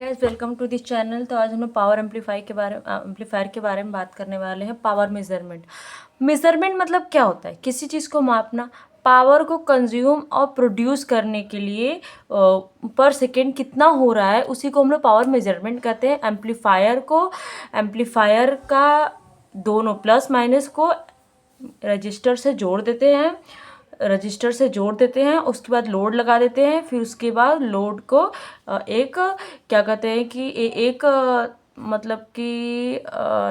Guys welcome to this channel. तो आज हम लोग पावर एम्पलीफायर के बारे में बात करने वाले हैं। पावर मेजरमेंट मतलब क्या होता है? किसी चीज़ को मापना, पावर को कंज्यूम और प्रोड्यूस करने के लिए पर सेकेंड कितना हो रहा है, उसी को हम लोग पावर मेजरमेंट कहते हैं। एम्पलीफायर का दोनों प्लस माइनस को रजिस्टर से जोड़ देते हैं, उसके बाद लोड लगा देते हैं, फिर उसके बाद लोड को एक क्या कहते हैं कि एक मतलब कि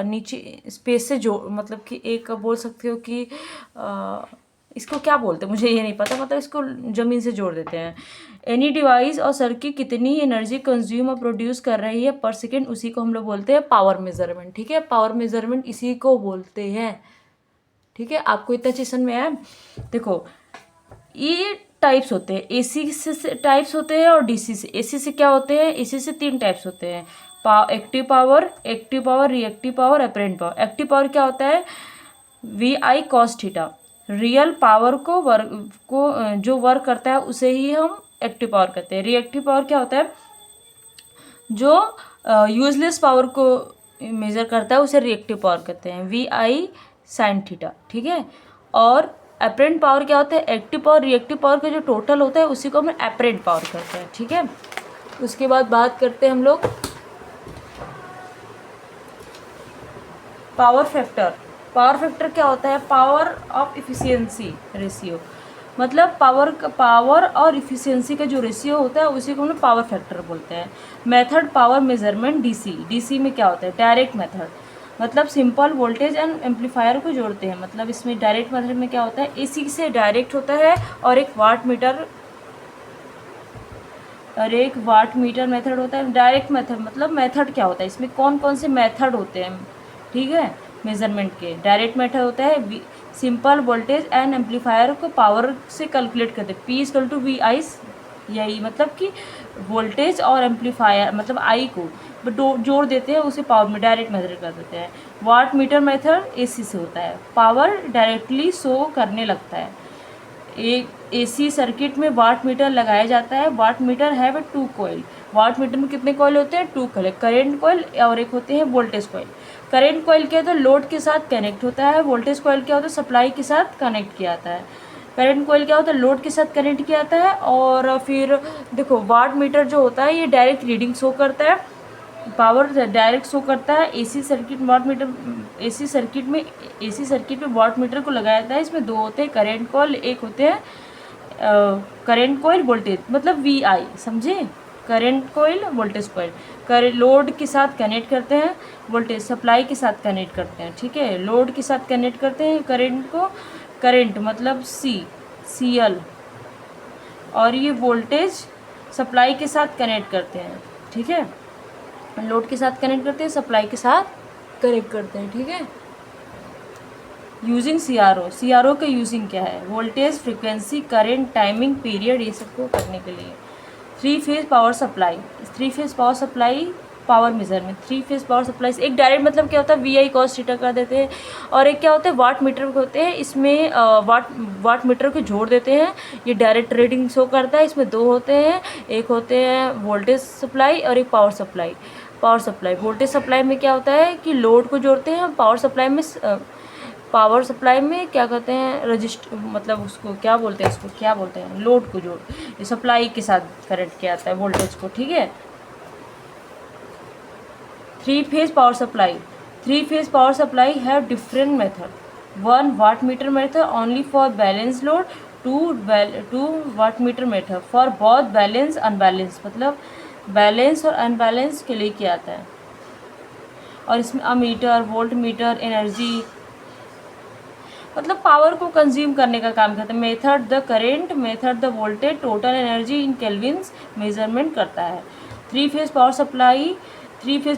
नीचे स्पेस से जो मतलब कि एक बोल सकते हो कि इसको क्या बोलते हैं मुझे ये नहीं पता, मतलब इसको ज़मीन से जोड़ देते हैं। एनी डिवाइस और सर्किट कितनी एनर्जी कंज्यूम और प्रोड्यूस कर रही है पर सेकेंड, उसी को हम लोग बोलते हैं पावर मेजरमेंट। ठीक है, पावर मेजरमेंट इसी को बोलते हैं। ठीक है, आपको इतना चीज समझ में आया? देखो, ये टाइप्स होते हैं, एसी से टाइप्स होते हैं और डीसी से। एसी से क्या होते हैं? एसी से 3 टाइप्स होते हैं, active power, reactive power, apparent power. Active power क्या होता है? V I cos theta. Real power को जो वर्क करता है उसे ही हम एक्टिव पावर कहते हैं। रिएक्टिव पावर क्या होता है? जो यूजलेस पावर को मेजर करता है उसे रिएक्टिव पावर कहते हैं, वी आई साइन थीटा। ठीक है, और अपरेंट पावर क्या होता है? एक्टिव पावर रिएक्टिव पावर का जो टोटल होता है उसी को हम अपरेंट पावर कहते हैं। ठीक है, उसके बाद बात करते हैं हम लोग पावर फैक्टर। पावर फैक्टर क्या होता है? Power of efficiency ratio. मतलब पावर और इफिशियंसी का जो रेशियो होता है उसी को हम लोग पावर फैक्टर बोलते हैं। Method power measurement DC. DC में क्या होता है? डायरेक्ट मेथड, मतलब सिंपल वोल्टेज एंड एम्पलीफायर को जोड़ते हैं। मतलब इसमें डायरेक्ट मेथड में क्या होता है? एसी से डायरेक्ट होता है और एक वाट मीटर मेथड होता है। डायरेक्ट मेथड मतलब मेथड क्या होता है? इसमें कौन कौन से मेथड होते हैं? ठीक है, मेजरमेंट के डायरेक्ट मेथड होता है सिंपल वोल्टेज एंड एम्पलीफायर को पावर से कैलकुलेट करते हैं। P इक्वल टू वी आई, यही मतलब कि वोल्टेज और एम्पलीफायर मतलब आई को जोड़ देते हैं, उसे पावर में डायरेक्ट मेजर कर देते हैं। वाट मीटर मेथड एसी से होता है, पावर डायरेक्टली शो करने लगता है। एक एसी सर्किट में वाट मीटर लगाया जाता है। वाट मीटर है वह 2 कॉइल। वाट मीटर में कितने कॉइल होते हैं? 2 कॉइल, करेंट कॉइल और एक होते हैं वोल्टेज कॉइल। करेंट कॉइल क्या होता है? लोड के साथ कनेक्ट होता है। वोल्टेज कॉइल क्या होता है? सप्लाई के साथ कनेक्ट किया जाता है। करंट कॉइल क्या होता है? लोड के साथ कनेक्ट किया जाता है। और फिर देखो, वाट मीटर जो होता है ये डायरेक्ट रीडिंग शो करता है, पावर डायरेक्ट शो करता है। एसी सर्किट में वाट मीटर को लगाया जाता है। इसमें 2 होते हैं, करंट कॉइल, एक होते हैं करंट कॉइल वोल्टेज मतलब वी आई, समझे? Current coil voltage coil load के साथ कनेक्ट करते हैं, वोल्टेज सप्लाई के साथ कनेक्ट करते हैं। ठीक है, लोड के साथ कनेक्ट करते हैं करंट मतलब सी एल, और ये वोल्टेज सप्लाई के साथ कनेक्ट करते हैं। ठीक है, लोड के साथ कनेक्ट करते हैं, सप्लाई के साथ कनेक्ट करते हैं। ठीक है, यूजिंग सी आर ओ का यूजिंग क्या है? Voltage, frequency, current, timing, period, ये सबको करने के लिए। 3 phase power supply power measurement. 3 phase power supply से एक डायरेक्ट मतलब क्या होता है? वी आई कॉस थीटा कर देते हैं, और एक क्या होता है? वाट मीटर होते हैं। इसमें वाट मीटर को जोड़ देते हैं, ये डायरेक्ट रीडिंग शो करता है। इसमें 2 होते हैं, एक होते हैं वोल्टेज सप्लाई और एक पावर सप्लाई। वोल्टेज सप्लाई में क्या होता है कि लोड को जोड़ते हैं। पावर सप्लाई में क्या कहते हैं? रजिस्टर मतलब उसको क्या बोलते हैं? लोड को जोड़ सप्लाई के साथ कनेक्ट किया जाता है वोल्टेज को। ठीक है, 3 phase power supply have different method. 1 watt meter method only for balance load, 2 watt meter method for both balance unbalance, मतलब बैलेंस और अनबैलेंस के लिए किया जाता है। और इसमें अमीटर, वोल्ट मीटर, एनर्जी मतलब पावर को कंज्यूम करने का काम करता है। Method the current, method the voltage, total energy in kelvins measurement करता है। 3 फेज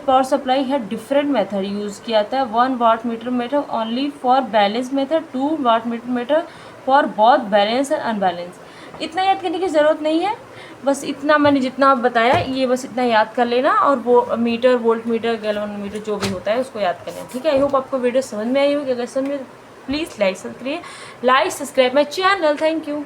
पावर सप्लाई है डिफरेंट मेथड यूज़ किया जाता है। 1 watt meter method only for balance method, 2 watt meter method for both balance and unbalance. इतना याद करने की ज़रूरत नहीं है, बस इतना मैंने जितना बताया ये बस इतना याद कर लेना, और वो meter, volt meter, galvanometer जो भी होता है उसको याद कर लेना। ठीक है, आई होप आपको वीडियो समझ में आई होगी। अगर समझ में please like subscribe my channel. Thank you.